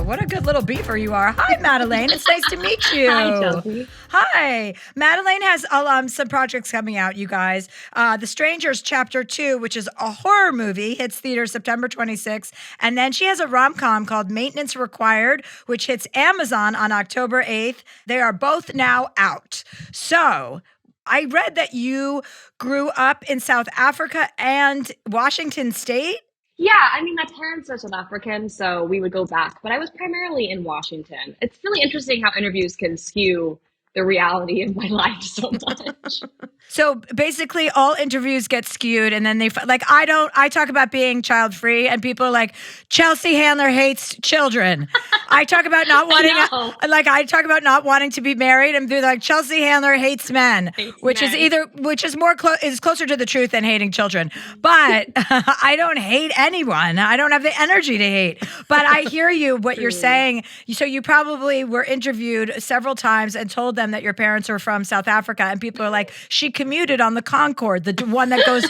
What a good little beaver you are. Hi, Madelaine. It's nice to meet you. Hi, Chelsea. Hi. Madelaine has some projects coming out, you guys. The Strangers Chapter 2, which is a horror movie, hits theaters September 26th. And then she has a rom-com called Maintenance Required, which hits Amazon on October 8th. They are both now out. So I read that you grew up in South Africa and Washington State. Yeah, I mean, my parents are South African, so we would go back, but I was primarily in Washington. It's really interesting how interviews can skew the reality of my life so much. So basically all interviews get skewed and then I talk about being child free and people are like, Chelsea Handler hates children. I talk about not wanting to be married and they're like, Chelsea Handler hates men, which is closer to the truth than hating children. But I don't hate anyone. I don't have the energy to hate, but I hear you, what you're saying. So you probably were interviewed several times and told them that your parents are from South Africa and people are like, she commuted on the Concorde, the one that goes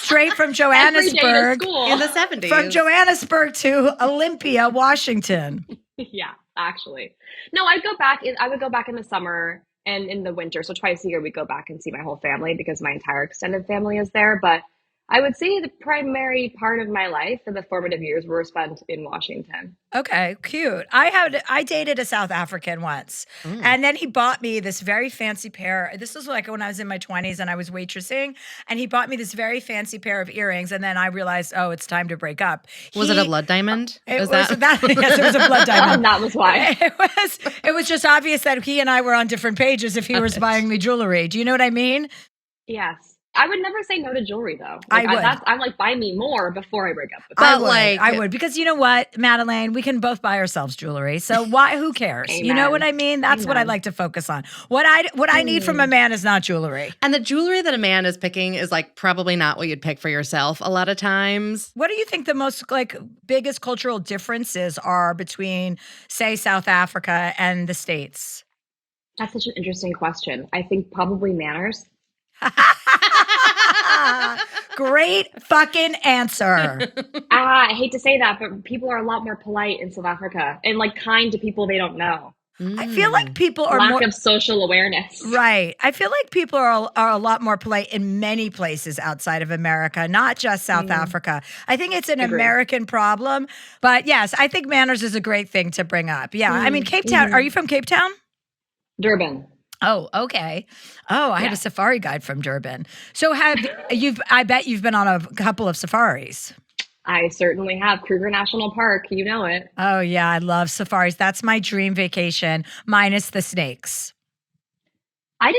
straight from Johannesburg in the 70s. From Johannesburg to Olympia, Washington. Yeah, actually. No, I would go back in the summer and in the winter. So twice a year we'd go back and see my whole family because my entire extended family is there. But I would say the primary part of my life for the formative years were spent in Washington. Okay, cute. I dated a South African once, and then he bought me this very fancy pair. This was like when I was in my 20s and I was waitressing, and he bought me this very fancy pair of earrings, and then I realized, oh, it's time to break up. Was it a blood diamond? Yes, it was a blood diamond. And that was why. It was just obvious that he and I were on different pages if he was buying me jewelry. Do you know what I mean? Yes. I would never say no to jewelry, though. I would. I'm like, buy me more before I break up with you. you. I would. Because you know what, Madelaine, we can both buy ourselves jewelry. So who cares? Amen. You know what I mean? That's what I like to focus on. What I need from a man is not jewelry. And the jewelry that a man is picking is like probably not what you'd pick for yourself a lot of times. What do you think the most biggest cultural differences are between, say, South Africa and the States? That's such an interesting question. I think probably manners. Great fucking answer. I hate to say that, but people are a lot more polite in South Africa and kind to people they don't know. I feel like people are lack of social awareness. Right. I feel like people are a lot more polite in many places outside of America, not just South Africa. I think it's an American problem. But yes, I think manners is a great thing to bring up. Yeah. I mean, Cape Town. Are you from Cape Town? Durban. Oh, okay. Oh, I had a safari guide from Durban. So I bet you've been on a couple of safaris. I certainly have. Kruger National Park, you know it. Oh, yeah, I love safaris. That's my dream vacation, minus the snakes. I've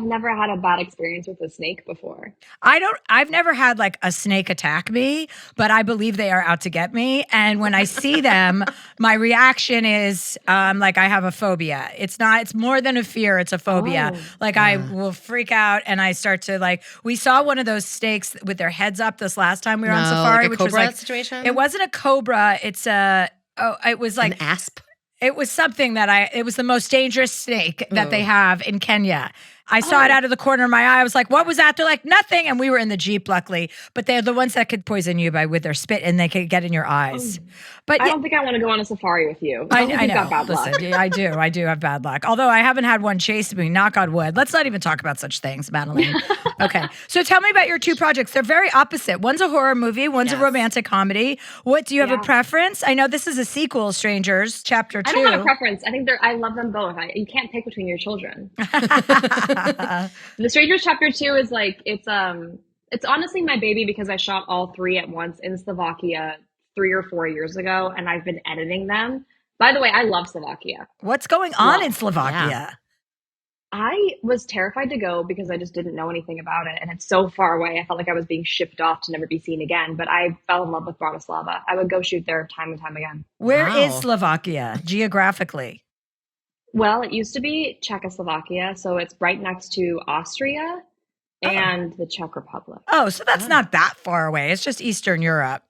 never had a bad experience with a snake before. I've never had a snake attack me, but I believe they are out to get me. And when I see them, my reaction is I have a phobia. It's more than a fear. It's a phobia. I will freak out and I start to we saw one of those snakes with their heads up this last time we were on safari, which was situation. It wasn't a cobra. It was an asp. It was something it was the most dangerous snake that they have in Kenya. I saw it out of the corner of my eye. I was like, what was that? They're like, nothing. And we were in the Jeep, luckily. But they're the ones that could poison you with their spit and they could get in your eyes. But I don't think I want to go on a safari with you. I know. Got bad luck. Listen, I do have bad luck. Although I haven't had one chase me, knock on wood. Let's not even talk about such things, Madelaine. Okay. So tell me about your two projects. They're very opposite. One's a horror movie. One's a romantic comedy. What, do you have a preference? I know this is a sequel, Strangers, Chapter 2. I don't have a preference. I think I love them both. You can't pick between your children. The Strangers Chapter 2 is it's honestly my baby because I shot all three at once in Slovakia 3 or 4 years ago, and I've been editing them. By the way, I love Slovakia. What's going on in Slovakia? Yeah. I was terrified to go because I just didn't know anything about it, and it's so far away. I felt like I was being shipped off to never be seen again, but I fell in love with Bratislava. I would go shoot there time and time again. Where is Slovakia geographically? Well, it used to be Czechoslovakia, so it's right next to Austria and the Czech Republic. Oh, so that's not that far away. It's just Eastern Europe.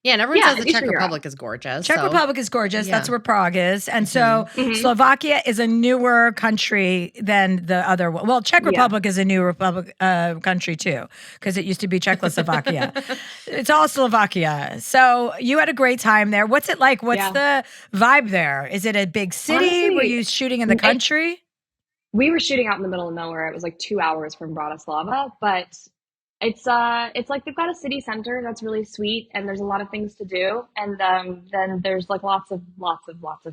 Yeah, and everyone Yeah, says the Eastern Czech Europe. Republic is gorgeous. Czech so- Republic is gorgeous. Yeah. That's where Prague is. And so Mhm. Slovakia is a newer country than the other one. Well, Czech Yeah. Republic is a new republic country too, because it used to be Czechoslovakia. It's all Slovakia. So you had a great time there. What's it like? What's the vibe there? Is it a big city? Honestly, Were you shooting in the country? We were shooting out in the middle of nowhere. It was like 2 hours from Bratislava, but it's like they've got a city center that's really sweet, and there's a lot of things to do. And then there's like lots of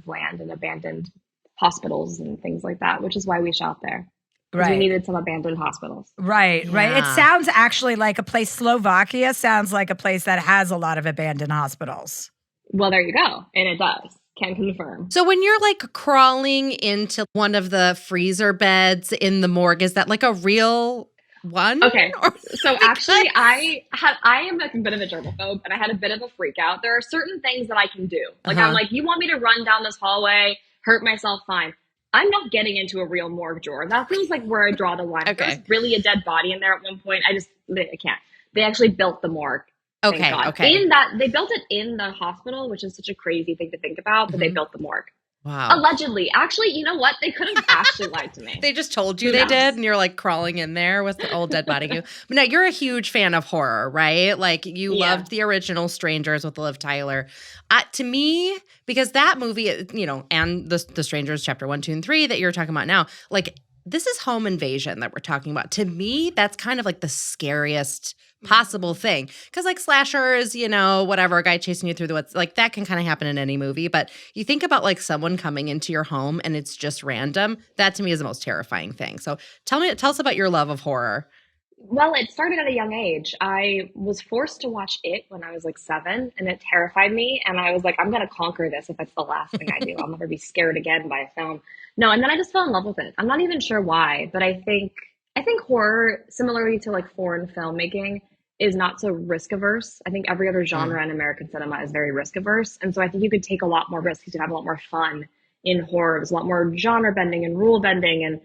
land and abandoned hospitals and things like that, which is why we shot there. Because we needed some abandoned hospitals. Right. It Yeah. sounds actually like a place. Slovakia sounds like a place that has a lot of abandoned hospitals. Well, there you go, and it does. Can confirm. So when you're like crawling into one of the freezer beds in the morgue, is that like a real one? Okay, so actually, I am a bit of a germaphobe, and I had a bit of a freak out. There are certain things that I can do. Like I'm like, you want me to run down this hallway, hurt myself, fine. I'm not getting into a real morgue drawer. That feels like where I draw the line. If there's really a dead body in there at one point, I can't. They actually built the morgue. Okay. In that, they built it in the hospital, which is such a crazy thing to think about, but they built the morgue. Wow. Allegedly. Actually, you know what? They could have actually lied to me. They just told you they did, and you're like crawling in there with the old dead body. But now you're a huge fan of horror, right? Like you loved the original Strangers with Liv Tyler. To me, because that movie, and the Strangers chapter 1, 2, and 3 that you're talking about now, like this is home invasion that we're talking about. To me, that's kind of like the scariest possible thing. Because like slashers, whatever, a guy chasing you through the woods, like that can kind of happen in any movie. But you think about like someone coming into your home and it's just random. That to me is the most terrifying thing. So tell us about your love of horror. Well, it started at a young age. I was forced to watch it when I was like 7, and it terrified me. And I was like, I'm going to conquer this if it's the last thing I do. I'll never be scared again by a film. No, and then I just fell in love with it. I'm not even sure why, but I think horror, similarly to like foreign filmmaking, is not so risk averse. I think every other genre in American cinema is very risk averse. And so I think you could take a lot more risks. You could have a lot more fun in horror. There's a lot more genre bending and rule bending. And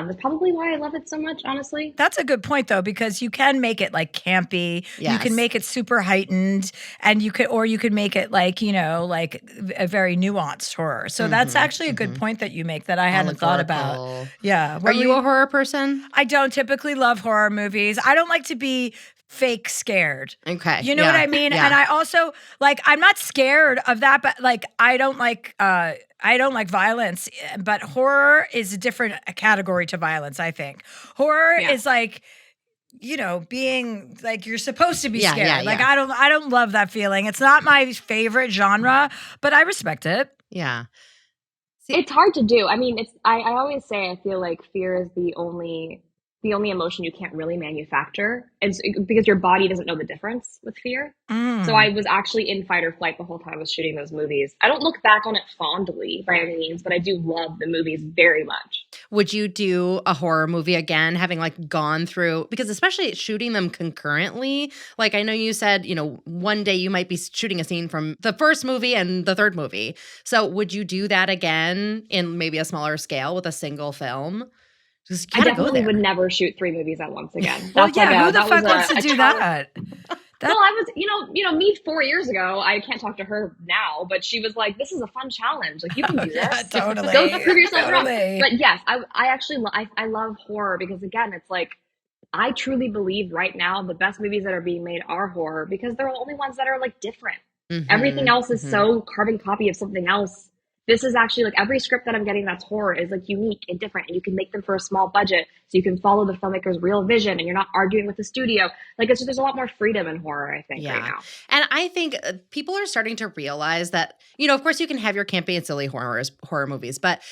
that's probably why I love it so much, honestly. That's a good point, though, because you can make it like campy. Yes. You can make it super heightened, and you could make it like like a very nuanced horror. So that's actually a good point that you make that I hadn't thought about. Yeah. Are you a horror person? I don't typically love horror movies. I don't like to be fake scared. Okay. You know what I mean? Yeah. And I also like, I'm not scared of that, but like I don't like violence, but horror is a different category to violence, I think. Horror is like, being like you're supposed to be scared. Like I don't love that feeling. It's not my favorite genre, but I respect it. Yeah. It's hard to do. I mean, I always say I feel like fear is the only emotion you can't really manufacture. And because your body doesn't know the difference with fear. So I was actually in fight or flight the whole time I was shooting those movies. I don't look back on it fondly by any means, but I do love the movies very much. Would you do a horror movie again, having like gone through, because especially shooting them concurrently, like I know you said, one day you might be shooting a scene from the first movie and the third movie. So would you do that again in maybe a smaller scale with a single film? I definitely would never shoot 3 movies at once again. Well, who the fuck wants to do that? Well, I was, me 4 years ago, I can't talk to her now, but she was like, this is a fun challenge. Like, you can do this. Totally. Go prove yourself wrong. Totally. But yes, I actually, I love horror because again, it's like, I truly believe right now the best movies that are being made are horror because they're the only ones that are like different. Everything else is so carbon copy of something else. This is actually like every script that I'm getting that's horror is like unique and different, and you can make them for a small budget so you can follow the filmmaker's real vision and you're not arguing with the studio. Like there's a lot more freedom in horror, I think, right now. And I think people are starting to realize that, of course you can have your campy and silly horror movies, but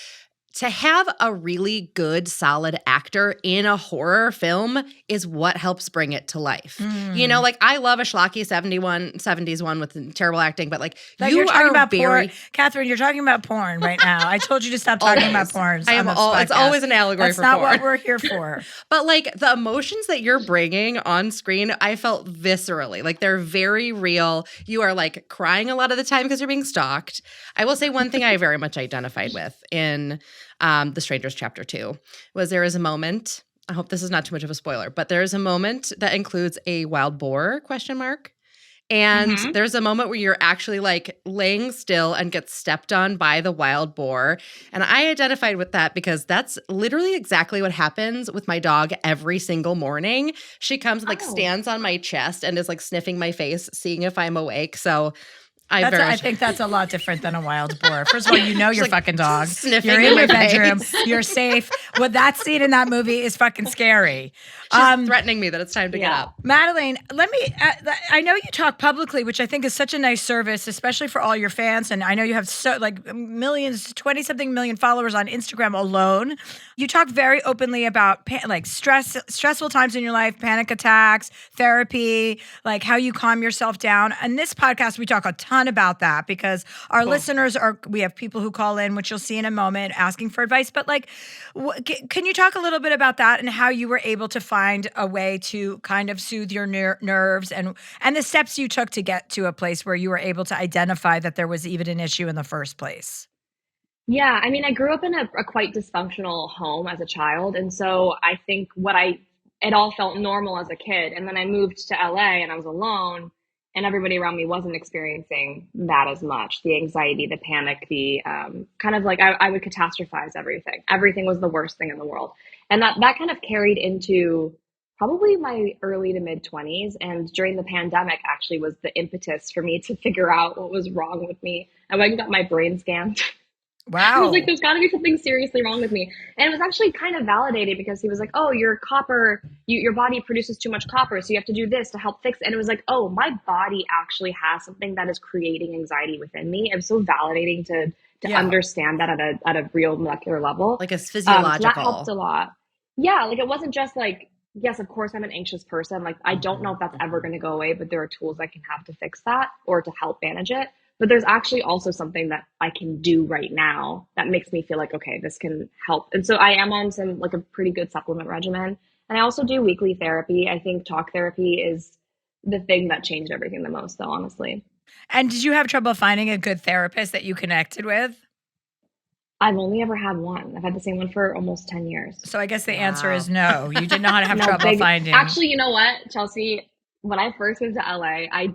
to have a really good, solid actor in a horror film is what helps bring it to life. Like I love a schlocky 70s one with terrible acting, but like you're talking about porn. Catherine, you're talking about porn right now. I told you to stop talking about porn. It's always an allegory for porn. That's not what we're here for. But like the emotions that you're bringing on screen, I felt viscerally. Like they're very real. You are like crying a lot of the time because you're being stalked. I will say one thing I very much identified with in The Strangers chapter 2 was there is a moment, I hope this is not too much of a spoiler, but there is a moment that includes a wild boar ? And there's a moment where you're actually like laying still and get stepped on by the wild boar. And I identified with that because that's literally exactly what happens with my dog every single morning. She comes and like stands on my chest and is like sniffing my face, seeing if I'm awake. So I think that's a lot different than a wild boar. First of all, you know your fucking dog. Sniffing You're in your bedroom. face. You're safe. What that scene in that movie is fucking scary. She's threatening me that it's time to get up. Madelaine, I know you talk publicly, which I think is such a nice service, especially for all your fans. And I know you have millions, 20-something million followers on Instagram alone. You talk very openly about stressful times in your life, panic attacks, therapy, like how you calm yourself down. And this podcast, we talk a ton about that because our listeners we have people who call in, which you'll see in a moment, asking for advice. But can you talk a little bit about that and how you were able to find a way to kind of soothe your nerves and the steps you took to get to a place where you were able to identify that there was even an issue in the first place? Yeah, I mean, I grew up in a quite dysfunctional home as a child. And so I think it all felt normal as a kid. And then I moved to LA and I was alone and everybody around me wasn't experiencing that as much. The anxiety, the panic, the kind of like I would catastrophize everything. Everything was the worst thing in the world. And that kind of carried into probably my early to mid 20s. And during the pandemic actually was the impetus for me to figure out what was wrong with me. I went and got my brain scanned. Wow. I was like, there's got to be something seriously wrong with me. And it was actually kind of validated because he was like, oh, your body produces too much copper. So you have to do this to help fix it. And it was like, oh, my body actually has something that is creating anxiety within me. It was so validating to understand that at a real molecular level. Like it's physiological. So that helped a lot. Yeah. Like it wasn't just like, yes, of course I'm an anxious person. Like I don't know if that's ever going to go away, but there are tools I can have to fix that or to help manage it. But there's actually also something that I can do right now that makes me feel like, okay, this can help. And so I am on some like a pretty good supplement regimen. And I also do weekly therapy. I think talk therapy is the thing that changed everything the most, though, honestly. And did you have trouble finding a good therapist that you connected with? I've only ever had one. I've had the same one for almost 10 years. So I guess the answer is no. You did not have trouble finding. Actually, you know what, Chelsea? When I first moved to LA, I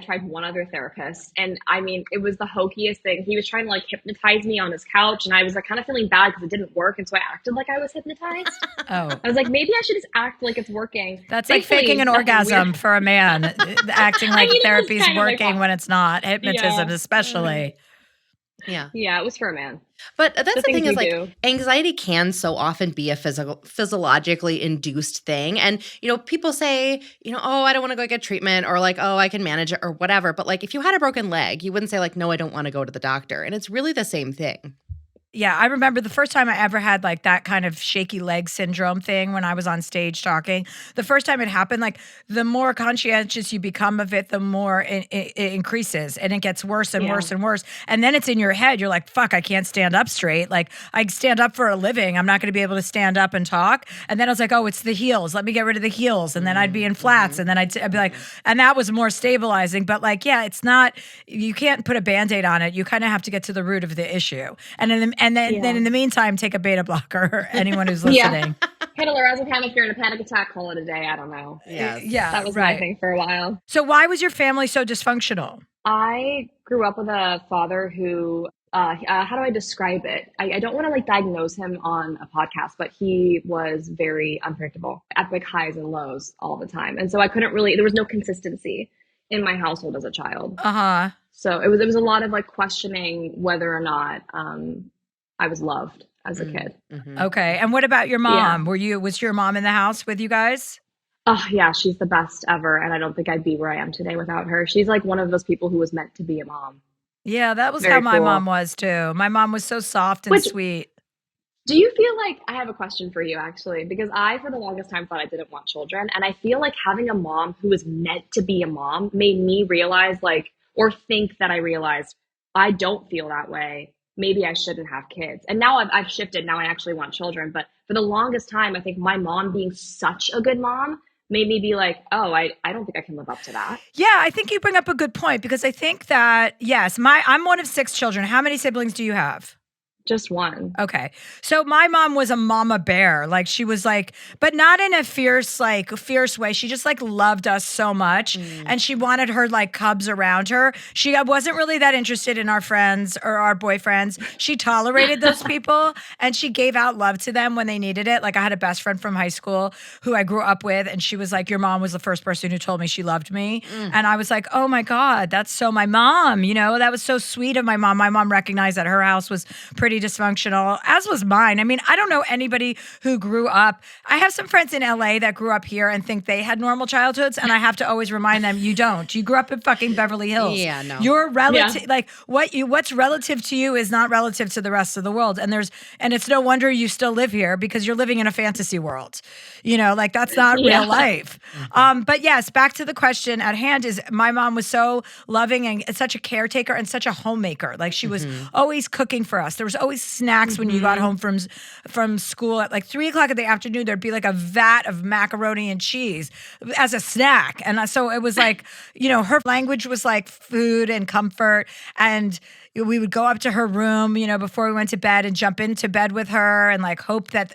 tried one other therapist. And I mean, it was the hokiest thing. He was trying to like hypnotize me on his couch. And I was like kind of feeling bad because it didn't work. And so I acted like I was hypnotized. I was like, maybe I should just act like it's working. That's thankfully, like faking an orgasm for a man. Acting like therapy's working when it's not. Hypnotism especially. Yeah. Yeah, it was for a man. But that's the thing is like anxiety can so often be a physiologically induced thing. And, people say, oh, I don't want to go get treatment or like, oh, I can manage it or whatever. But like if you had a broken leg, you wouldn't say like, no, I don't want to go to the doctor. And it's really the same thing. Yeah, I remember the first time I ever had like that kind of shaky leg syndrome thing when I was on stage talking. The first time it happened, like the more conscientious you become of it, the more it increases and it gets worse and worse and worse. And then it's in your head. You're like, fuck, I can't stand up straight. Like I stand up for a living. I'm not going to be able to stand up and talk. And then I was like, oh, it's the heels. Let me get rid of the heels. And then I'd be in flats. And then I'd be like, and that was more stabilizing. But like, yeah, it's not, you can't put a Band-Aid on it. You kind of have to get to the root of the issue. And then in the meantime, take a beta blocker. Anyone who's listening. Hit a lorazepam if you're in a panic attack. Call it a day. I don't know. Yeah, that was my thing for a while. So why was your family so dysfunctional? I grew up with a father who, how do I describe it? I don't want to like diagnose him on a podcast, but he was very unpredictable, epic highs and lows all the time. And so I couldn't really, there was no consistency in my household as a child. So it was a lot of like questioning whether or not, I was loved as a kid. Okay. And what about your mom? Was your mom in the house with you guys? Oh yeah, she's the best ever. And I don't think I'd be where I am today without her. She's like one of those people who was meant to be a mom. Yeah, that was how my mom was too. My mom was so soft and sweet. Do you feel like, I have a question for you actually, because I for the longest time thought I didn't want children. And I feel like having a mom who was meant to be a mom made me realize or think that I realized I don't feel that way. Maybe I shouldn't have kids. And now I've shifted. Now I actually want children. But for the longest time, I think my mom being such a good mom made me be like, oh, I don't think I can live up to that. Yeah, I think you bring up a good point because I think that, yes, I'm one of 6 children. How many siblings do you have? Just one. Okay. So my mom was a mama bear. Like she was like, but not in a fierce way. She just like loved us so much. And she wanted her like cubs around her. She wasn't really that interested in our friends or our boyfriends. She tolerated those people and she gave out love to them when they needed it. Like I had a best friend from high school who I grew up with, and she was like, your mom was the first person who told me she loved me. And I was like, oh my God, that's so my mom, you know, that was so sweet of my mom. My mom recognized that her house was pretty dysfunctional, as was mine. I mean, I don't know anybody who grew up. I have some friends in LA that grew up here and think they had normal childhoods, and I have to always remind them, you don't. You grew up in fucking Beverly Hills. Yeah, no. Your relative, like what's relative to you is not relative to the rest of the world. And it's no wonder you still live here because you're living in a fantasy world. You know, like that's not real life. But yes, back to the question at hand is my mom was so loving and such a caretaker and such a homemaker. Like she was always cooking for us. There was always snacks when you got home from school at like 3:00 in the afternoon. There'd be like a vat of macaroni and cheese as a snack. And so it was like, you know, her language was like food and comfort. And we would go up to her room, you know, before we went to bed and jump into bed with her and like hope that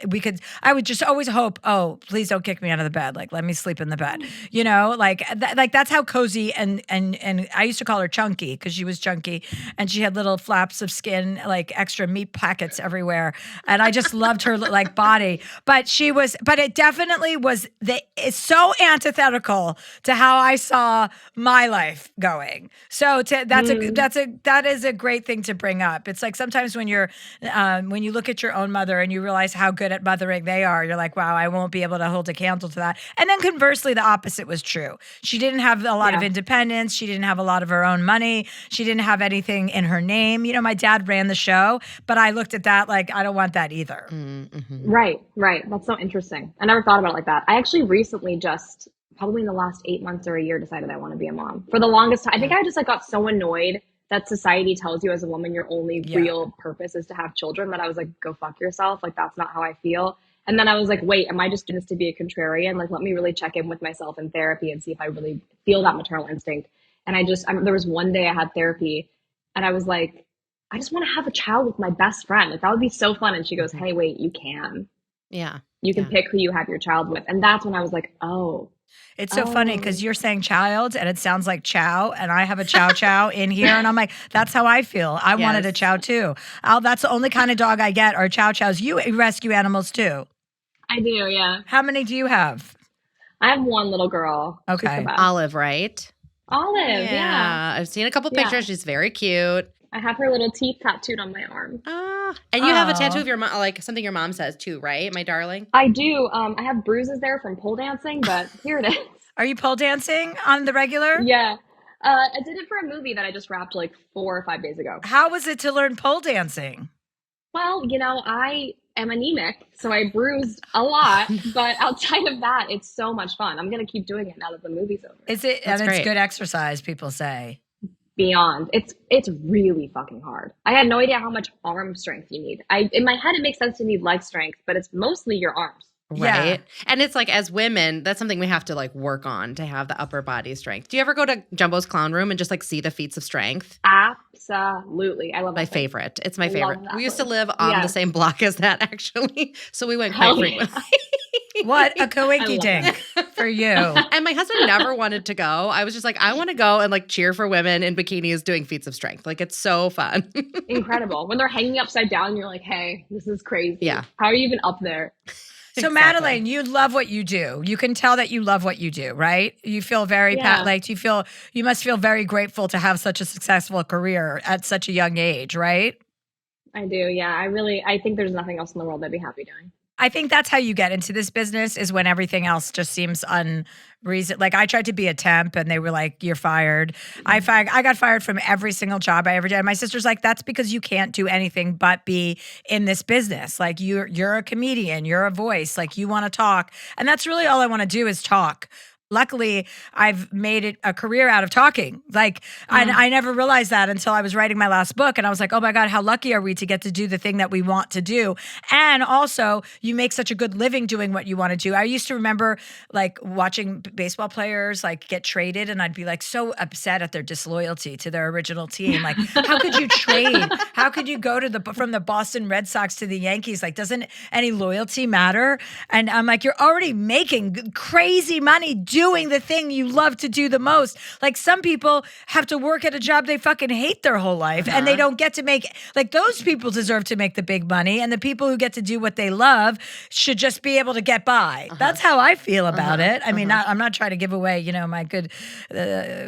I would just always hope, oh, please don't kick me out of the bed. Like, let me sleep in the bed, you know, like that's how cozy. And I used to call her chunky because she was chunky and she had little flaps of skin, like extra meat packets everywhere. And I just loved her like body, but it definitely was it's so antithetical to how I saw my life going. So that is a great thing to bring up. It's like sometimes when you look at your own mother and you realize how good at mothering they are, you're like, wow, I won't be able to hold a candle to that. And then conversely, the opposite was true. She didn't have a lot of independence. She didn't have a lot of her own money. She didn't have anything in her name. You know, my dad ran the show, but I looked at that like, I don't want that either. Mm-hmm. Right. That's so interesting. I never thought about it like that. I actually recently just, probably in the last 8 months or a year, decided I want to be a mom. For the longest time, I think I just like got so annoyed that society tells you as a woman your only real purpose is to have children, that I was like, go fuck yourself. Like, that's not how I feel. And then I was like, wait, am I just doing this to be a contrarian? Like, let me really check in with myself in therapy and see if I really feel that maternal instinct. And there was one day I had therapy and I was like, I just want to have a child with my best friend. Like, that would be so fun. And she goes, hey, wait, you can. Yeah. You can pick who you have your child with. And that's when I was like, oh. It's so funny because you're saying child and it sounds like chow, and I have a chow chow in here, and I'm like, that's how I feel. I wanted a chow too. That's the only kind of dog I get are chow chows. You rescue animals too. I do, yeah. How many do you have? I have one little girl. Okay. Olive, right? Olive, yeah. I've seen a couple pictures. She's very cute. I have her little teeth tattooed on my arm. And you have a tattoo of your mom, like something your mom says too, right, my darling? I do. I have bruises there from pole dancing, but here it is. Are you pole dancing on the regular? Yeah. I did it for a movie that I just wrapped like 4 or 5 days ago. How was it to learn pole dancing? Well, you know, I am anemic, so I bruised a lot. But outside of that, it's so much fun. I'm going to keep doing it now that the movie's over. Is it? That's and it's good exercise, people say. Beyond. It's really fucking hard. I had no idea how much arm strength you need. In my head, it makes sense to need leg strength, but it's mostly your arms. Right. Yeah. And it's like, as women, that's something we have to like work on to have the upper body strength. Do you ever go to Jumbo's Clown Room and just like see the feats of strength? Absolutely. I love that. My favorite. It's my favorite. We used to live on the same block as that, actually. So we went quite frequently. What a coinky dink for you. And my husband never wanted to go. I was just like, I want to go and like cheer for women in bikinis doing feats of strength. Like, it's so fun. Incredible. When they're hanging upside down, you're like, hey, this is crazy. Yeah. How are you even up there? So Madelaine, you love what you do. You can tell that you love what you do, right? You feel very you must feel very grateful to have such a successful career at such a young age, right? I do. Yeah. I think there's nothing else in the world I'd be happy doing. I think that's how you get into this business, is when everything else just seems unreason. Like, I tried to be a temp and they were like, you're fired. I got fired from every single job I ever did. And my sister's like, that's because you can't do anything but be in this business. Like, you're a comedian, you're a voice, like you want to talk. And that's really all I want to do is talk. Luckily, I've made it a career out of talking. Like, and I never realized that until I was writing my last book. And I was like, oh my God, how lucky are we to get to do the thing that we want to do? And also, you make such a good living doing what you want to do. I used to remember like watching baseball players like get traded, and I'd be like so upset at their disloyalty to their original team. Like, how could you trade? How could you go to from the Boston Red Sox to the Yankees? Like, doesn't any loyalty matter? And I'm like, you're already making crazy money doing the thing you love to do the most. Like, some people have to work at a job they fucking hate their whole life, and they don't get to make, like, those people deserve to make the big money, and the people who get to do what they love should just be able to get by. That's how I feel about it. I mean, I'm not trying to give away, my good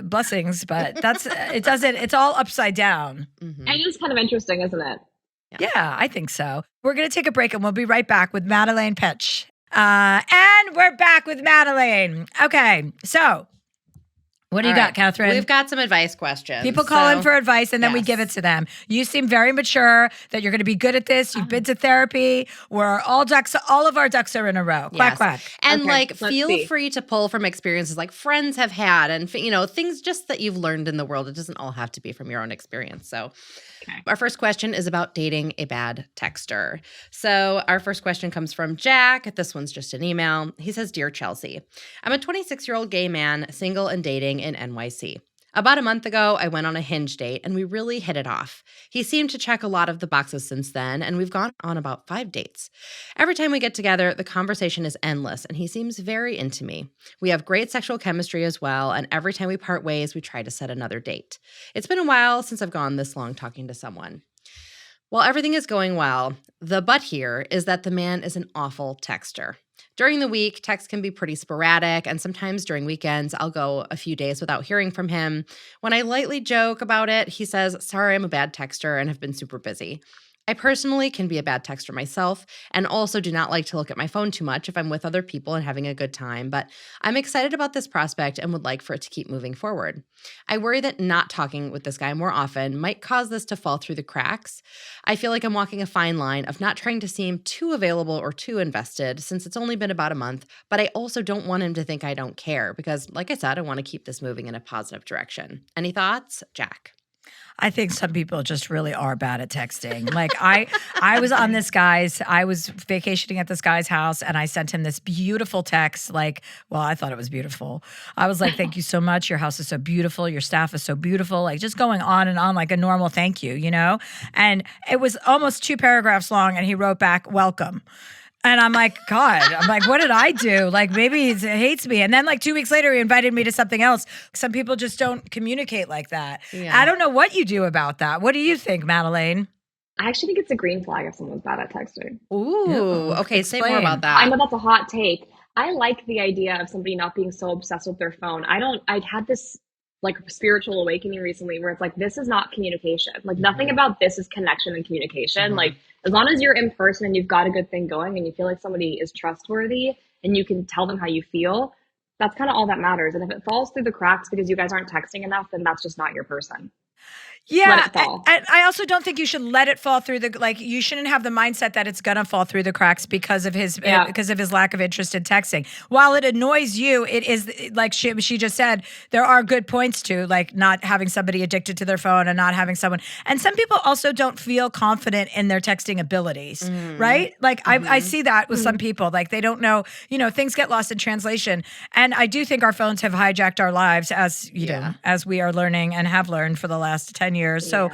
blessings, but it's all upside down. And it's kind of interesting, isn't it? Yeah, I think so. We're going to take a break, and we'll be right back with Madelaine Petsch. And we're back with Madelaine. Okay, so what do you got, Catherine? We've got some advice questions. People call in for advice, and then we give it to them. You seem very mature, that you're going to be good at this. You've been to therapy. All of our ducks are in a row. Quack, quack. And feel free to pull from experiences like friends have had, and things just that you've learned in the world. It doesn't all have to be from your own experience. So our first question is about dating a bad texter. So our first question comes from Jack. This one's just an email. He says, Dear Chelsea, I'm a 26-year-old gay man, single and dating in NYC. About a month ago, I went on a Hinge date, and we really hit it off. He seemed to check a lot of the boxes since then, and we've gone on about 5 dates. Every time we get together, the conversation is endless, and he seems very into me. We have great sexual chemistry as well, and every time we part ways, we try to set another date. It's been a while since I've gone this long talking to someone. While everything is going well, the but here is that the man is an awful texter. During the week, texts can be pretty sporadic, and sometimes during weekends, I'll go a few days without hearing from him. When I lightly joke about it, he says, sorry, I'm a bad texter and have been super busy. I personally can be a bad texter myself, and also do not like to look at my phone too much if I'm with other people and having a good time, but I'm excited about this prospect and would like for it to keep moving forward. I worry that not talking with this guy more often might cause this to fall through the cracks. I feel like I'm walking a fine line of not trying to seem too available or too invested since it's only been about a month, but I also don't want him to think I don't care because, like I said, I want to keep this moving in a positive direction. Any thoughts, Jack? I think some people just really are bad at texting. Like I was vacationing at this guy's house, and I sent him this beautiful text. Like, well, I thought it was beautiful. I was like, thank you so much. Your house is so beautiful. Your staff is so beautiful. Like, just going on and on like a normal thank you, And it was almost 2 paragraphs long, and he wrote back, welcome. And I'm like, God, what did I do? Like, maybe he hates me. And then 2 weeks later, he invited me to something else. Some people just don't communicate like that. Yeah. I don't know what you do about that. What do you think, Madelaine? I actually think it's a green flag if someone's bad at texting. Ooh, okay. Explain. Say more about that. I know that's a hot take. I like the idea of somebody not being so obsessed with their phone. I had this spiritual awakening recently where it's like, this is not communication. Like, nothing about this is connection and communication. Like, as long as you're in person and you've got a good thing going and you feel like somebody is trustworthy and you can tell them how you feel, that's kind of all that matters. And if it falls through the cracks because you guys aren't texting enough, then that's just not your person. Yeah, and I also don't think you should let it fall through you shouldn't have the mindset that it's gonna fall through the cracks because of his lack of interest in texting. While it annoys you, it is like she just said, there are good points to not having somebody addicted to their phone and not having someone. And some people also don't feel confident in their texting abilities, right? I see that with some people. They don't know, things get lost in translation. And I do think our phones have hijacked our lives as as we are learning and have learned for the last 10 years. So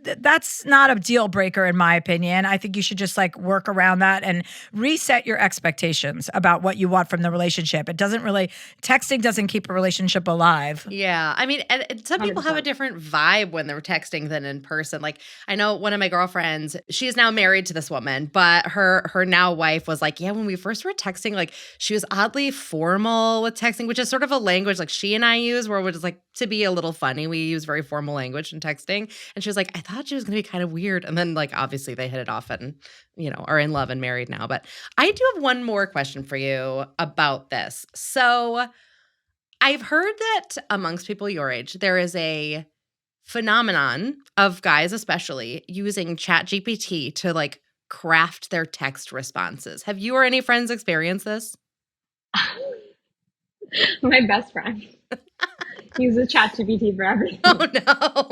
that's not a deal breaker in my opinion. I think you should just work around that and reset your expectations about what you want from the relationship. Texting doesn't keep a relationship alive. Yeah. I mean, and some people 100%. Have a different vibe when they're texting than in person. I know one of my girlfriends, she is now married to this woman, but her now wife was like, yeah, when we first were texting, she was oddly formal with texting, which is sort of a language she and I use where we're just to be a little funny. We use very formal language in texting. And she was like, I thought she was going to be kind of weird. And then obviously they hit it off and, are in love and married now. But I do have one more question for you about this. So I've heard that amongst people your age, there is a phenomenon of guys especially using ChatGPT to craft their text responses. Have you or any friends experienced this? My best friend uses ChatGPT for everything. Oh no.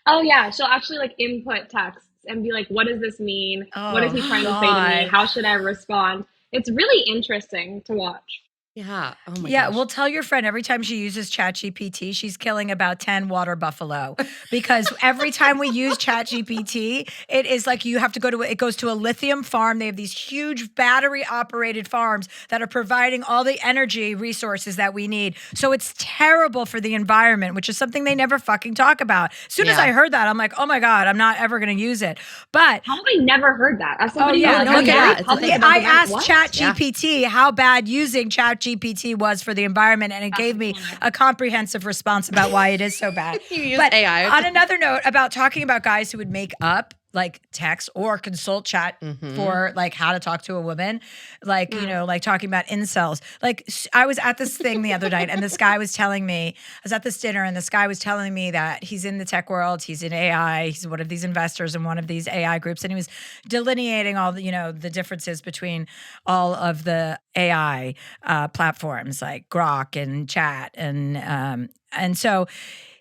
Oh yeah, she'll actually like input texts and be like, "What does this mean? What is he trying to say to me? God. How should I respond?" It's really interesting to watch. Yeah. Oh my Yeah, gosh. well, tell your friend every time she uses ChatGPT, she's killing about 10 water buffalo because every time we use ChatGPT, it is like you have to it goes to a lithium farm. They have these huge battery operated farms that are providing all the energy resources that we need. So it's terrible for the environment, which is something they never fucking talk about. As soon as I heard that, I'm like, oh my God, I'm not ever going to use it. But How have I never heard that? As somebody who's no, like, yeah, very it's public like- about I the asked what? ChatGPT how bad using ChatGPT was for the environment, and it gave me a comprehensive response about why it is so bad. You use but AI. On another note, about talking about guys who would make up like text or consult chat for like how to talk to a woman, like, you know, like talking about incels. Like I was at this thing the other night and this guy was telling me, I was at this dinner and this guy was telling me that he's in the tech world, he's in AI, he's one of these investors in one of these AI groups, and he was delineating all the, you know, the differences between all of the AI platforms like Grok and Chat and so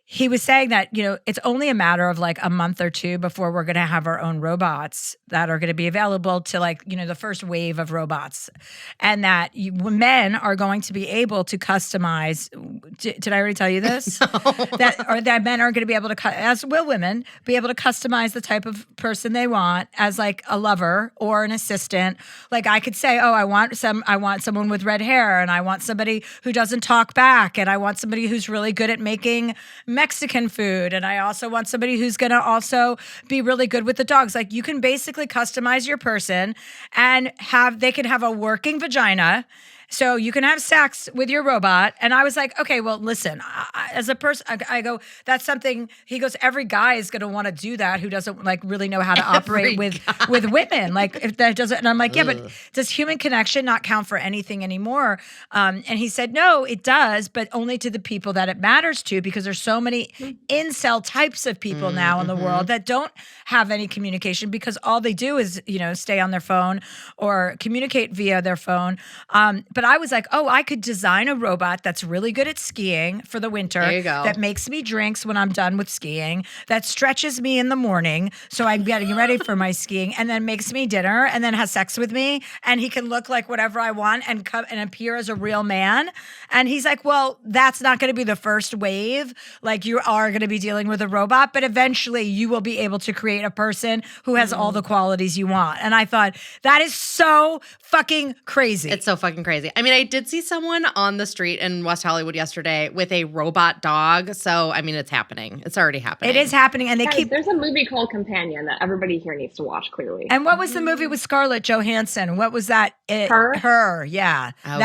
he was saying that, you know, it's only a matter of like a month or two before we're going to have our own robots that are going to be available to like, you know, the first wave of robots. And that men are going to be able to customize. Did I already tell you this? No. that men are going to be able to, as will women, be able to customize the type of person they want as like a lover or an assistant. Like I could say, oh, I want someone with red hair, and I want somebody who doesn't talk back, and I want somebody who's really good at making Mexican food, and I also want somebody who's going to also be really good with the dogs. Like you can basically customize your person and they can have a working vagina. So you can have sex with your robot. And I was like, okay, well, listen, as a person, I go, that's something, he goes, every guy is going to want to do that who doesn't like really know how to operate with women. Like if that doesn't, and I'm like, yeah, but does human connection not count for anything anymore? And he said, no, it does, but only to the people that it matters to, because there's so many incel types of people now in the world that don't have any communication because all they do is, you know, stay on their phone or communicate via their phone. But I was like, oh, I could design a robot that's really good at skiing for the winter. There you go. That makes me drinks when I'm done with skiing, that stretches me in the morning so I'm getting ready for my skiing, and then makes me dinner and then has sex with me, and he can look like whatever I want and come and appear as a real man. And he's like, well, that's not going to be the first wave. Like you are going to be dealing with a robot, but eventually you will be able to create a person who has all the qualities you want. And I thought that is so fucking crazy. It's so fucking crazy. I mean, I did see someone on the street in West Hollywood yesterday with a robot dog. So, I mean, it's happening. It's already happening. It is happening. And There's a movie called Companion that everybody here needs to watch, clearly. And what was the movie with Scarlett Johansson? What was that? Her, yeah. Oh,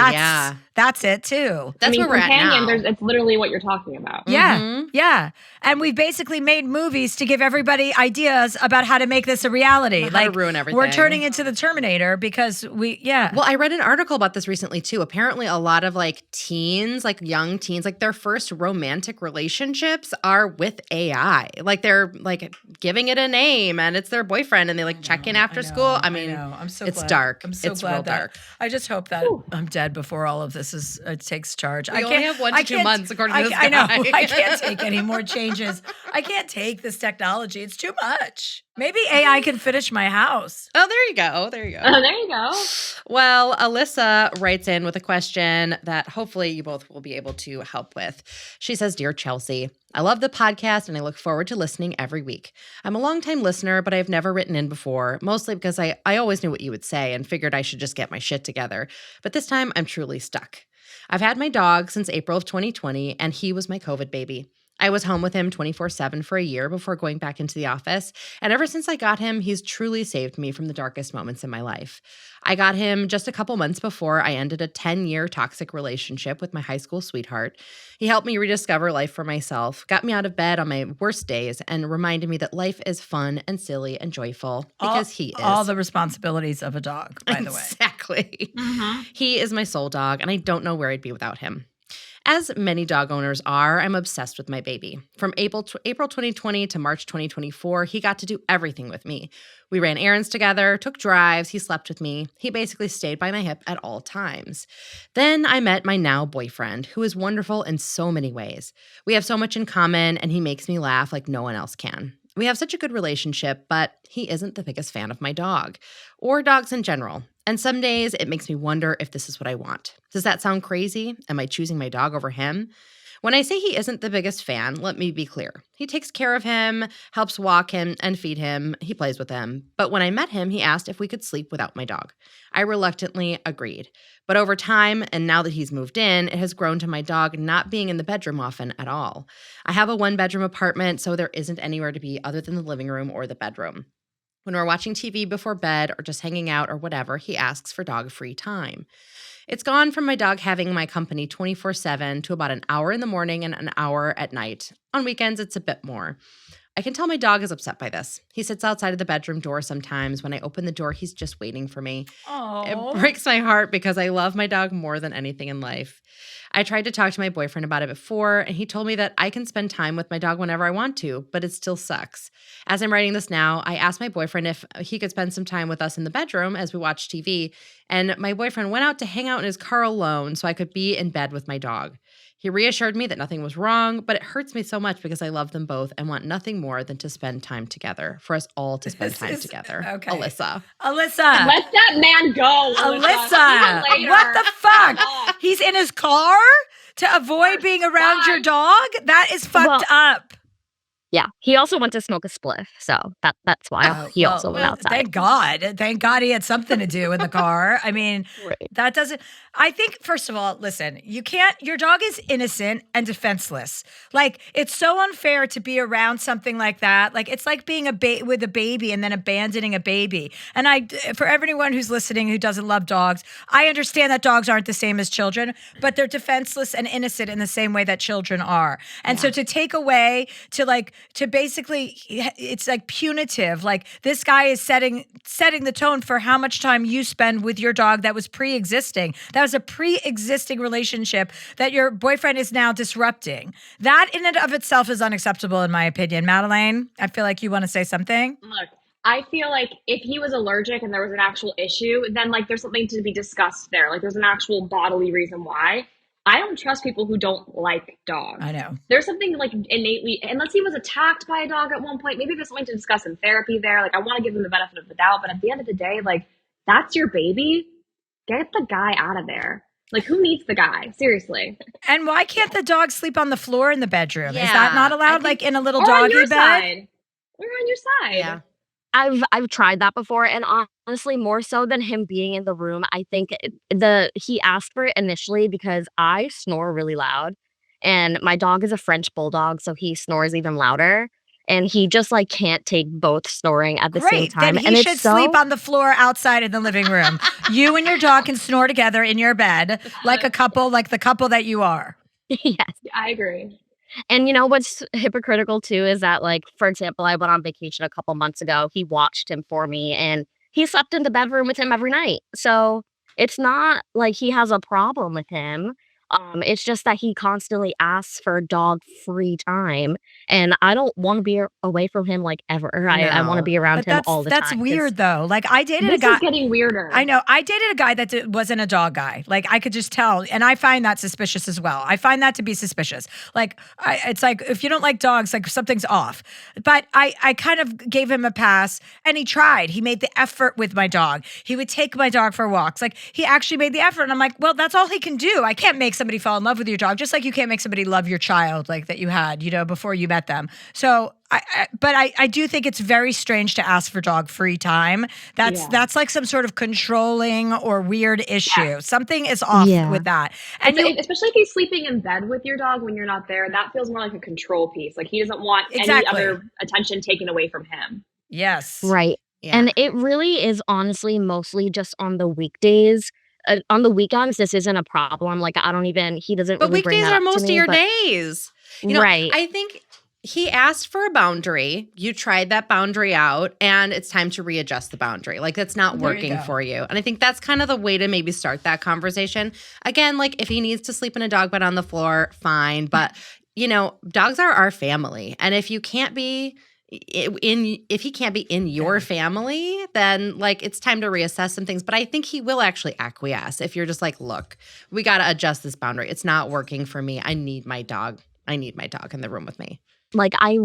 That's it too. That's where we're at now. It's literally what you're talking about. Yeah, yeah. And we basically made movies to give everybody ideas about how to make this a reality. How to ruin everything. We're turning into the Terminator because Well, I read an article about this recently too. Apparently a lot of like teens, like young teens, like their first romantic relationships are with AI. Like they're like giving it a name and it's their boyfriend and they like check in after school. I mean, I'm so it's glad. dark. I'm so it's glad real that dark. I just hope that I'm dead before all of this takes charge. We only have 1 to 2 months according to this guy. I know. I can't take any more changes. I can't take this technology. It's too much. Maybe AI can finish my house. Oh, there you go. There you go. Oh, there you go. Well, Alyssa writes in with a question that hopefully you both will be able to help with. She says, Dear Chelsea, I love the podcast and I look forward to listening every week. I'm a longtime listener, but I've never written in before, mostly because I always knew what you would say and figured I should just get my shit together. But this time I'm truly stuck. I've had my dog since April of 2020, and he was my COVID baby. I was home with him 24/7 for a year before going back into the office, and ever since I got him, he's truly saved me from the darkest moments in my life. I got him just a couple months before I ended a 10-year toxic relationship with my high school sweetheart. He helped me rediscover life for myself, got me out of bed on my worst days, and reminded me that life is fun and silly and joyful because he is. All the responsibilities of a dog, by the way. Exactly. He is my soul dog, and I don't know where I'd be without him. As many dog owners are, I'm obsessed with my baby. From April 2020 to March 2024, he got to do everything with me. We ran errands together, took drives, he slept with me. He basically stayed by my hip at all times. Then I met my now boyfriend, who is wonderful in so many ways. We have so much in common, and he makes me laugh like no one else can. We have such a good relationship, but he isn't the biggest fan of my dog, or dogs in general. And some days it makes me wonder if this is what I want. Does that sound crazy? Am I choosing my dog over him? When I say he isn't the biggest fan, let me be clear. He takes care of him, helps walk him and feed him, he plays with him. But when I met him, he asked if we could sleep without my dog. I reluctantly agreed. But over time, and now that he's moved in, it has grown to my dog not being in the bedroom often at all. I have a 1-bedroom apartment, so there isn't anywhere to be other than the living room or the bedroom. When we're watching TV before bed or just hanging out or whatever, he asks for dog-free time. It's gone from my dog having my company 24/7 to about an hour in the morning and an hour at night. On weekends, it's a bit more. I can tell my dog is upset by this. He sits outside of the bedroom door sometimes. When I open the door, he's just waiting for me. Aww. It breaks my heart because I love my dog more than anything in life. I tried to talk to my boyfriend about it before, and he told me that I can spend time with my dog whenever I want to, but it still sucks. As I'm writing this now, I asked my boyfriend if he could spend some time with us in the bedroom as we watch TV, and my boyfriend went out to hang out in his car alone so I could be in bed with my dog. He reassured me that nothing was wrong, but it hurts me so much because I love them both and want nothing more than to spend time together, for us all to spend time together. Okay. Alyssa. Let that man go. Alyssa, what the fuck? He's in his car to avoid being around your dog? That is fucked up. Yeah, he also went to smoke a spliff, so that's why he also went outside. Thank God he had something to do in the car. I mean, Right. that doesn't. I think, first of all, listen, you can't. Your dog is innocent and defenseless. Like, it's so unfair to be around something like that. Like, it's like being with a baby and then abandoning a baby. And for everyone who's listening who doesn't love dogs, I understand that dogs aren't the same as children, but they're defenseless and innocent in the same way that children are. And so to take away, to basically, it's like punitive. Like, this guy is setting the tone for how much time you spend with your dog that was pre-existing. That was a pre-existing relationship that your boyfriend is now disrupting. That in and of itself is unacceptable, in my opinion. Madelaine, I feel like you want to say something. Look, I feel like if he was allergic and there was an actual issue, then like there's something to be discussed there. Like there's an actual bodily reason why. I don't trust people who don't like dogs. I know. There's something like innately, unless he was attacked by a dog at one point, maybe there's something to discuss in therapy there. Like I want to give him the benefit of the doubt, but at the end of the day, like that's your baby. Get the guy out of there. Like who needs the guy? Seriously. And why can't the dog sleep on the floor in the bedroom? Yeah, is that not allowed? Like in a little Or on doggy your bed? side. Or on your side. Yeah. I've tried that before, and honestly, more so than him being in the room, I think he asked for it initially because I snore really loud, and my dog is a French bulldog, so he snores even louder, and he just like can't take both snoring at the same Great. time. Then and he it's should sleep on the floor outside in the living room. You and your dog can snore together in your bed like a couple, like the couple that you are. Yes. I agree. And you know what's hypocritical too is that, like, for example, I went on vacation a couple months ago. He watched him for me and he slept in the bedroom with him every night. So it's not like he has a problem with him. It's just that he constantly asks for dog free time. And I don't want to be away from him like ever. I want to No. be around But him all the time. that's weird though. Like I dated a This guy. is getting weirder. I know. I dated a guy that wasn't a dog guy. Like I could just tell, and I find that suspicious as well. I find that to be suspicious. Like it's like if you don't like dogs, like something's off. But I kind of gave him a pass, and he tried. He made the effort with my dog. He would take my dog for walks. Like he actually made the effort, and I'm like, well, that's all he can do. I can't make somebody fall in love with your dog, just like you can't make somebody love your child, like that you had, before you met them. So. I do think it's very strange to ask for dog free time. That's like some sort of controlling or weird issue. Yeah. Something is off with that. And especially if he's sleeping in bed with your dog when you're not there, that feels more like a control piece. Like he doesn't want any other attention taken away from him. Yes. Right. Yeah. And it really is honestly mostly just on the weekdays. On the weekends, this isn't a problem. Like he doesn't. But really bring weekdays that are up most to of me, your days. Right. I think he asked for a boundary. You tried that boundary out, and it's time to readjust the boundary. Like, that's not working for you. And I think that's kind of the way to maybe start that conversation. Again, like, if he needs to sleep in a dog bed on the floor, fine. But, dogs are our family. And if you can't be if he can't be in your family, then like it's time to reassess some things. But I think he will actually acquiesce if you're just like, look, we got to adjust this boundary. It's not working for me. I need my dog. I need my dog in the room with me. Like, I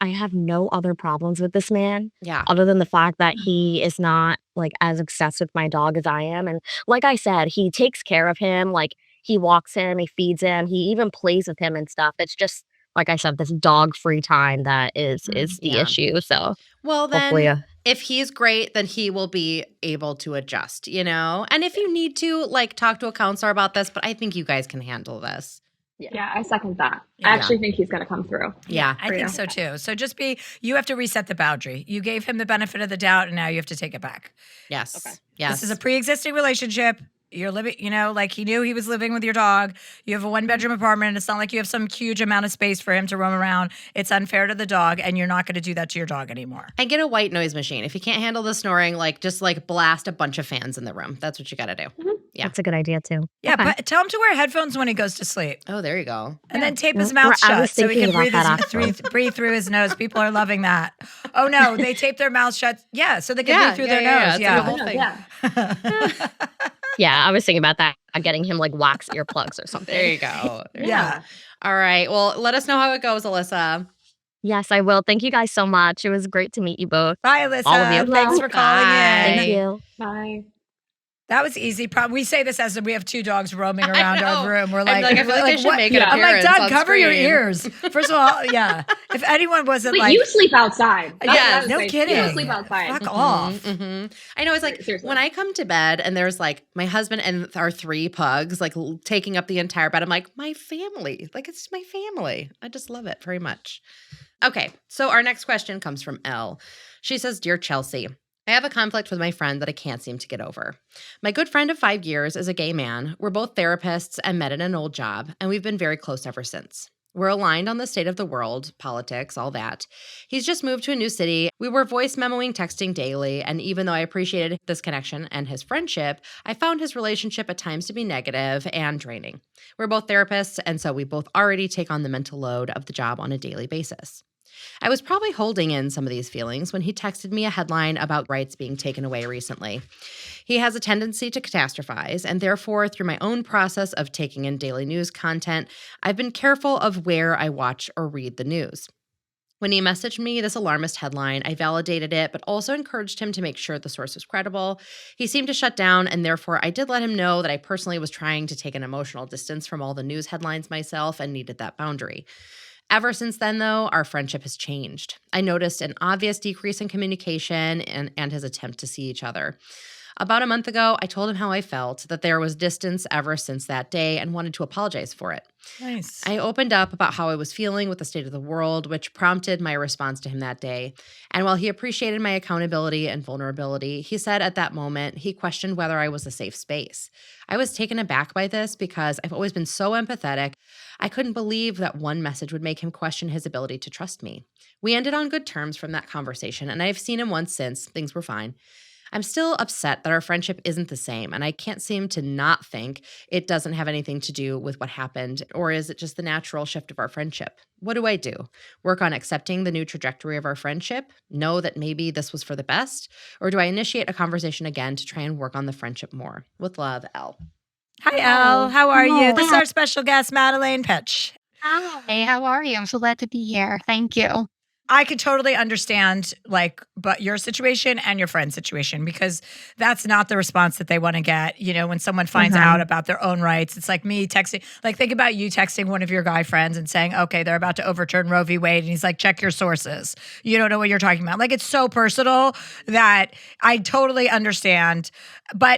have no other problems with this man. Yeah. Other than the fact that he is not like as obsessed with my dog as I am. And like I said, he takes care of him. Like, he walks him, he feeds him, he even plays with him and stuff. It's just, like I said, this dog free time that is the issue. So, well, then hopefully, if he's great, then he will be able to adjust, And if you need to, like, talk to a counselor about this, but I think you guys can handle this. Yeah, I second that. I actually think he's going to come through. Yeah, I think so too. So you have to reset the boundary. You gave him the benefit of the doubt, and now you have to take it back. Yes. Okay. Yes. This is a pre-existing relationship. You're living, like he knew he was living with your dog. You have a 1-bedroom apartment. It's not like you have some huge amount of space for him to roam around. It's unfair to the dog, and you're not going to do that to your dog anymore. And get a white noise machine. If you can't handle the snoring, like just like blast a bunch of fans in the room. That's what you got to do. Mm-hmm. Yeah. That's a good idea too. Yeah, Okay. but tell him to wear headphones when he goes to sleep. Oh, there you go. And then tape his mouth I was shut so he can thinking about breathe through his nose. People are loving that. Oh, no, they tape their mouths shut. Yeah, so they can breathe through their nose. Yeah. Yeah. It's a whole thing. Yeah, I was thinking about that, getting him like wax earplugs or something. There you go. Yeah. All right. Well, let us know how it goes, Alyssa. Yes, I will. Thank you guys so much. It was great to meet you both. Bye, Alyssa. All of you. Thanks for calling in. Thank you. Bye. That was easy. We say this as we have 2 dogs roaming around know. our room. We're I'm like, like, I feel like they should what? make an I'm like, appearance Doug, on cover your screen. ears. First of all, yeah. If anyone wasn't Wait, like, you sleep outside. That's yeah, what I was no saying. kidding. You sleep outside. Fuck off. Mm-hmm. I know. It's like Seriously. when I come to bed and there's like my husband and our 3 pugs like taking up the entire bed. I'm like, my family. Like, it's my family. I just love it very much. Okay. So our next question comes from Elle. She says, Dear Chelsea, I have a conflict with my friend that I can't seem to get over. My good friend of 5 years is a gay man. We're both therapists and met at an old job, and we've been very close ever since. We're aligned on the state of the world, politics, all that. He's just moved to a new city. We were voice memoing, texting daily, and even though I appreciated this connection and his friendship, I found his relationship at times to be negative and draining. We're both therapists, and so we both already take on the mental load of the job on a daily basis. I was probably holding in some of these feelings when he texted me a headline about rights being taken away recently. He has a tendency to catastrophize, and therefore, through my own process of taking in daily news content, I've been careful of where I watch or read the news. When he messaged me this alarmist headline, I validated it, but also encouraged him to make sure the source was credible. He seemed to shut down, and therefore I did let him know that I personally was trying to take an emotional distance from all the news headlines myself and needed that boundary. Ever since then, though, our friendship has changed. I noticed an obvious decrease in communication and his attempt to see each other. About a month ago, I told him how I felt, that there was distance ever since that day, and wanted to apologize for it. Nice. I opened up about how I was feeling with the state of the world, which prompted my response to him that day. And while he appreciated my accountability and vulnerability, he said at that moment he questioned whether I was a safe space. I was taken aback by this because I've always been so empathetic. I couldn't believe that one message would make him question his ability to trust me. We ended on good terms from that conversation, and I've seen him once since. Things were fine. I'm still upset that our friendship isn't the same, and I can't seem to not think it doesn't have anything to do with what happened, or is it just the natural shift of our friendship? What do I do? Work on accepting the new trajectory of our friendship? Know that maybe this was for the best? Or do I initiate a conversation again to try and work on the friendship more? With love, Elle. Hi, Elle. How are you? This is our special guest, Madelaine Petsch. Hi, how are you? I'm so glad to be here. Thank you. I could totally understand but your situation and your friend's situation, because that's not the response that they want to get. When someone finds out about their own rights, it's like me texting, think about you texting one of your guy friends and saying, okay, they're about to overturn Roe v. Wade. And he's like, check your sources. You don't know what you're talking about. It's so personal that I totally understand.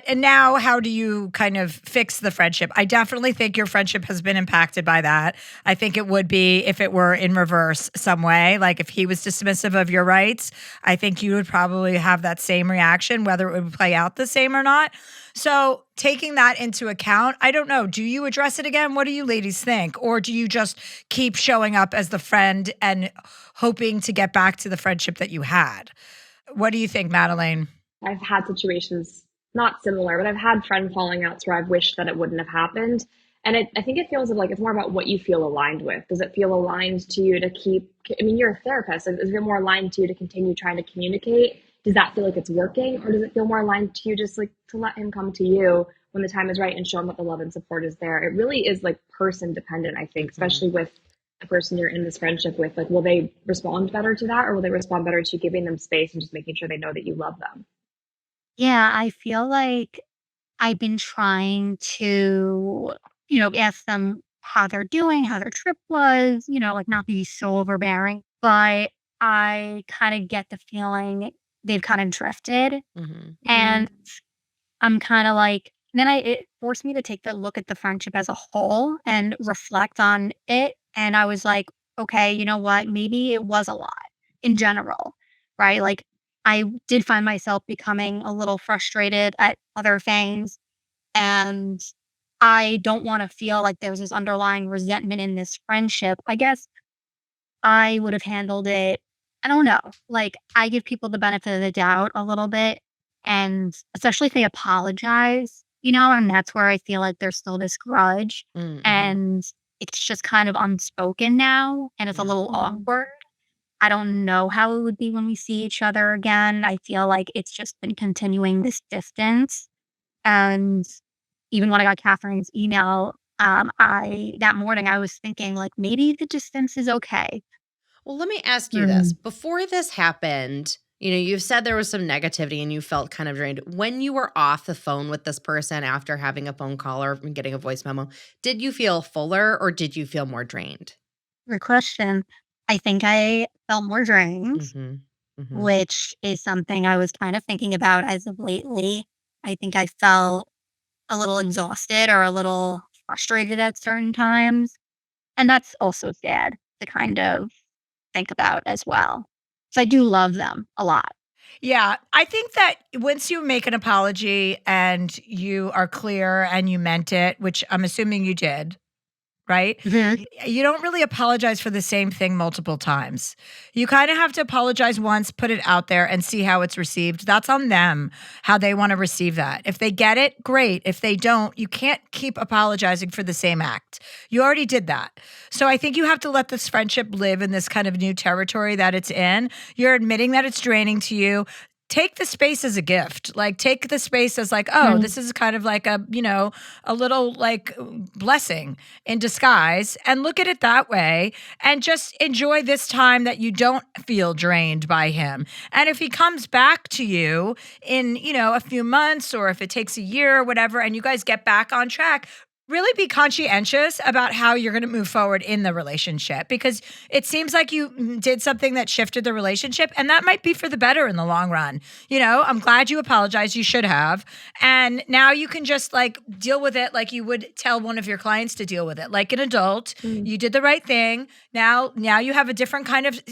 And now how do you kind of fix the friendship? I definitely think your friendship has been impacted by that. I think it would be if it were in reverse some way. Like if he was dismissive of your rights, I think you would probably have that same reaction, whether it would play out the same or not. So taking that into account, I don't know. Do you address it again? What do you ladies think? Or do you just keep showing up as the friend and hoping to get back to the friendship that you had? What do you think, Madelaine? I've had situations not similar, but I've had friend falling outs where I've wished that it wouldn't have happened. And I think it feels like it's more about what you feel aligned with. Does it feel aligned to you to keep, I mean, you're a therapist. Is it more aligned to you to continue trying to communicate? Does that feel like it's working? Or does it feel more aligned to you just like to let him come to you when the time is right and show him that the love and support is there? It really is like person dependent, I think, especially with the person you're in this friendship with. Like, will they respond better to that, or will they respond better to giving them space and just making sure they know that you love them? Yeah, I feel like I've been trying to, ask them how they're doing, how their trip was, like not be so overbearing. But I kind of get the feeling they've kind of drifted. Mhm. And I'm kind of like, then it forced me to take the look at the friendship as a whole and reflect on it. And I was like, okay, you know what? Maybe it was a lot in general, right? Like I did find myself becoming a little frustrated at other things. And I don't want to feel like there's this underlying resentment in this friendship. I guess I would have handled it. I don't know. Like, I give people the benefit of the doubt a little bit. And especially if they apologize, and that's where I feel like there's still this grudge. Mhm. And it's just kind of unspoken now. And it's a Yeah. little awkward. I don't know how it would be when we see each other again. I feel like it's just been continuing this distance. And even when I got Catherine's email, that morning I was thinking like maybe the distance is okay. Well, let me ask you this. Before this happened, you've said there was some negativity and you felt kind of drained. When you were off the phone with this person after having a phone call or getting a voice memo, did you feel fuller or did you feel more drained? Good question. I think I felt more drained, Mm-hmm. Mm-hmm. which is something I was kind of thinking about as of lately. I think I felt a little exhausted or a little frustrated at certain times. And that's also sad to kind of think about as well. So I do love them a lot. Yeah, I think that once you make an apology and you are clear and you meant it, which I'm assuming you did, right? Mhm. You don't really apologize for the same thing multiple times. You kind of have to apologize once, put it out there, and see how it's received. That's on them, how they want to receive that. If they get it, great. If they don't, you can't keep apologizing for the same act. You already did that. So I think you have to let this friendship live in this kind of new territory that it's in. You're admitting that it's draining to you. Take the space as a gift. Like take the space as like, oh, this is kind of like a little like blessing in disguise, and look at it that way and just enjoy this time that you don't feel drained by him. And if he comes back to you in, a few months, or if it takes a year or whatever, and you guys get back on track, really be conscientious about how you're going to move forward in the relationship, because it seems like you did something that shifted the relationship, and that might be for the better in the long run. I'm glad you apologized. You should have. And now you can just like deal with it like you would tell one of your clients to deal with it. Like an adult, you did the right thing. Now you have a different kind of,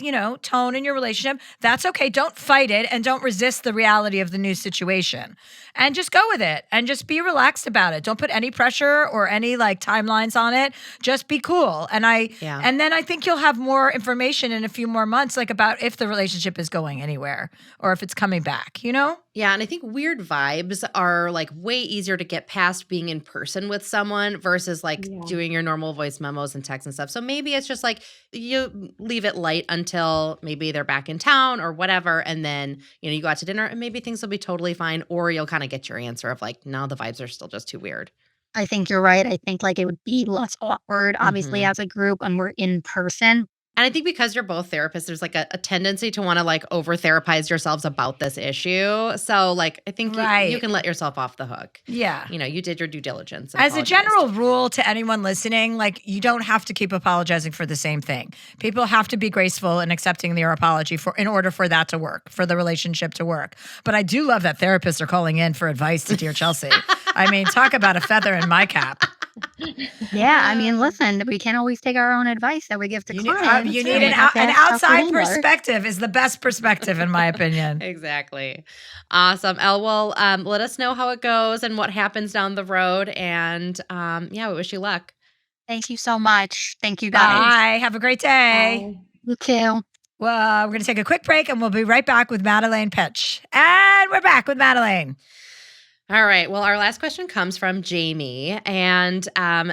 tone in your relationship. That's okay. Don't fight it and don't resist the reality of the new situation. And just go with it and just be relaxed about it. Don't put any pressure or any like timelines on it. Just be cool. And then I think you'll have more information in a few more months, like about if the relationship is going anywhere or if it's coming back, Yeah, and I think weird vibes are like way easier to get past being in person with someone versus like doing your normal voice memos and texts and stuff. So maybe it's just like you leave it light until maybe they're back in town or whatever. And then, you go out to dinner and maybe things will be totally fine. Or you'll kind of get your answer of like, no, the vibes are still just too weird. I think you're right. I think like it would be less awkward, obviously, as a group when we're in person. And I think because you're both therapists, there's like a tendency to want to like over therapize yourselves about this issue. So like, I think you can let yourself off the hook. Yeah. You know, you did your due diligence. And As a general rule to anyone listening, like you don't have to keep apologizing for the same thing. People have to be graceful in accepting their apology in order for that to work, for the relationship to work. But I do love that therapists are calling in for advice to Dear Chelsea. I mean, talk about a feather in my cap. Yeah, I mean, listen, we can't always take our own advice that we give to clients. You need an outside perspective is the best perspective, in my opinion. Exactly. Awesome. Elle, well, let us know how it goes and what happens down the road. And we wish you luck. Thank you so much. Thank you, guys. Bye. Have a great day. Bye. You too. Well, we're going to take a quick break and we'll be right back with Madelaine Petsch. And we're back with Madelaine. All right. Well, our last question comes from Jamie, and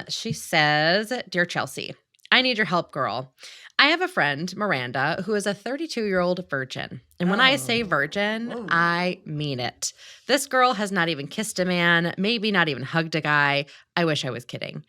she says, Dear Chelsea, I need your help, girl. I have a friend, Miranda, who is a 32-year-old virgin. And when I say virgin, I mean it. This girl has not even kissed a man, maybe not even hugged a guy. I wish I was kidding.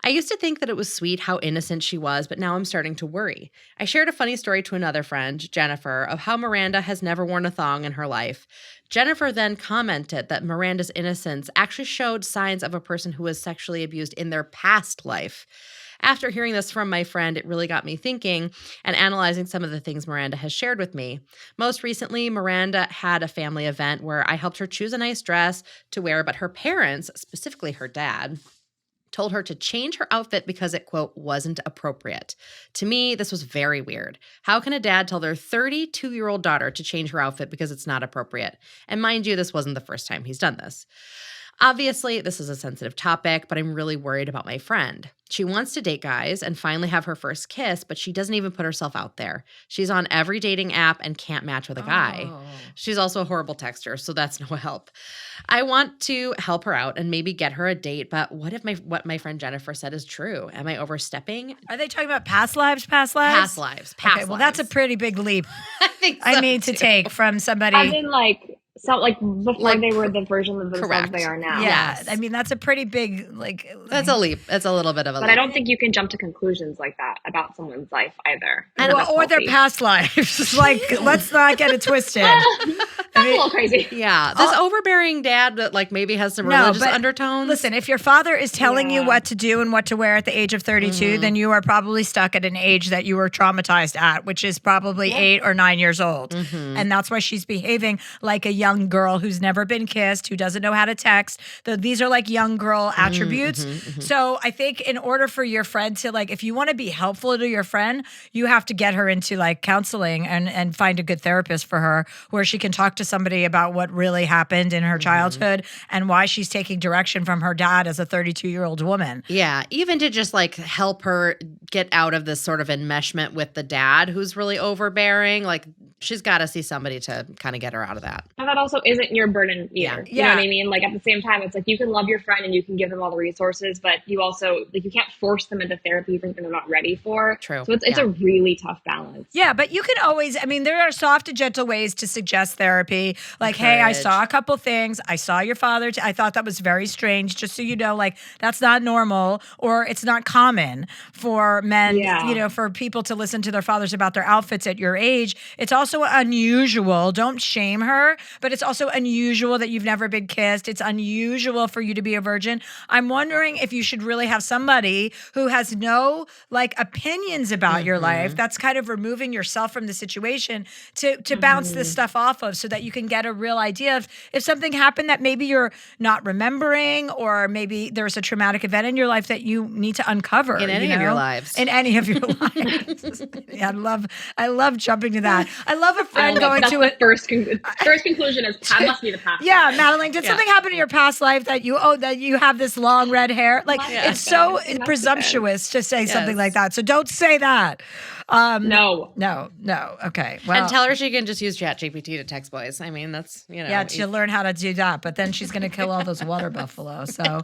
I used to think that it was sweet how innocent she was, but now I'm starting to worry. I shared a funny story to another friend, Jennifer, of how Miranda has never worn a thong in her life. Jennifer then commented that Miranda's innocence actually showed signs of a person who was sexually abused in their past life. After hearing this from my friend, it really got me thinking and analyzing some of the things Miranda has shared with me. Most recently, Miranda had a family event where I helped her choose a nice dress to wear, but her parents, specifically her dad, told her to change her outfit because it, quote, wasn't appropriate. To me, this was very weird. How can a dad tell their 32-year-old daughter to change her outfit because it's not appropriate? And mind you, this wasn't the first time he's done this. Obviously, this is a sensitive topic, but I'm really worried about my friend. She wants to date guys and finally have her first kiss, but she doesn't even put herself out there. She's on every dating app and can't match with a guy. She's also a horrible texter, so that's no help. I want to help her out and maybe get her a date, but what if what my friend Jennifer said is true? Am I overstepping? Are they talking about past lives? Past lives. Well, that's a pretty big leap. I think so, to take from somebody. As in, before they were the version of themselves they are now. Yeah, Yes. I mean, that's a pretty big, That's a leap. It's a little bit of a leap. But I don't think you can jump to conclusions like that about someone's life either. or their past lives. Let's not get it twisted. That's a little crazy. Yeah. This overbearing dad that maybe has some religious undertones. Listen, if your father is telling you what to do and what to wear at the age of 32, then you are probably stuck at an age that you were traumatized at, which is probably 8 or 9 years old. And that's why she's behaving like a young girl who's never been kissed, who doesn't know how to text. These are like young girl attributes. So I think in order for your friend to if you want to be helpful to your friend, you have to get her into counseling and find a good therapist for her where she can talk to somebody about what really happened in her childhood and why she's taking direction from her dad as a 32-year-old woman. Yeah, even to just help her get out of this sort of enmeshment with the dad who's really overbearing. She's got to see somebody to kind of get her out of that. And that also isn't your burden either. You know what I mean? At the same time, it's you can love your friend and you can give them all the resources, but you also you can't force them into therapy even if they're not ready for. True. So it's a really tough balance. Yeah, but you can always, there are soft and gentle ways to suggest therapy. Hey, I saw a couple things. I saw your father. I thought that was very strange. Just so you know, that's not normal or it's not common for men, for people to listen to their fathers about their outfits at your age. It's also unusual. Don't shame her, but it's also unusual that you've never been kissed. It's unusual for you to be a virgin. I'm wondering if you should really have somebody who has no opinions about your life. That's kind of removing yourself from the situation to bounce this stuff off of so that you can get a real idea of if something happened that maybe you're not remembering or maybe there's a traumatic event in your life that you need to uncover. In any of your lives. In any of your lives. Yeah, I love jumping to that. I love a friend going to it. First conclusion is that must be the past. Yeah, Madelaine, did something happen in your past life that you have this long red hair? It's so presumptuous to say something like that. So don't say that. No. Okay. Well, and tell her she can just use ChatGPT to text boys. That's, Yeah, she'll learn how to do that. But then she's going to kill all those water buffalo. So,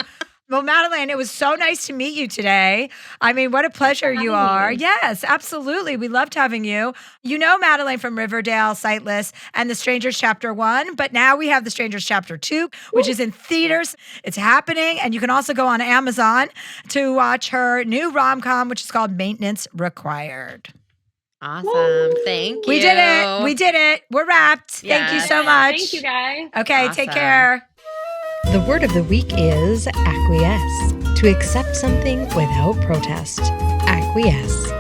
well, Madelaine, it was so nice to meet you today. What a pleasure you are. Yes, absolutely. We loved having you. You know Madelaine from Riverdale, Sightless, and The Strangers Chapter 1. But now we have The Strangers Chapter 2, which is in theaters. It's happening. And you can also go on Amazon to watch her new rom-com, which is called Maintenance Required. Awesome. Woo. Thank you. We did it. We did it. We're wrapped. Thank you Yes. so much. Thank you, guys. Okay, take Awesome. care. The word of the week is acquiesce. To accept something without protest. Acquiesce.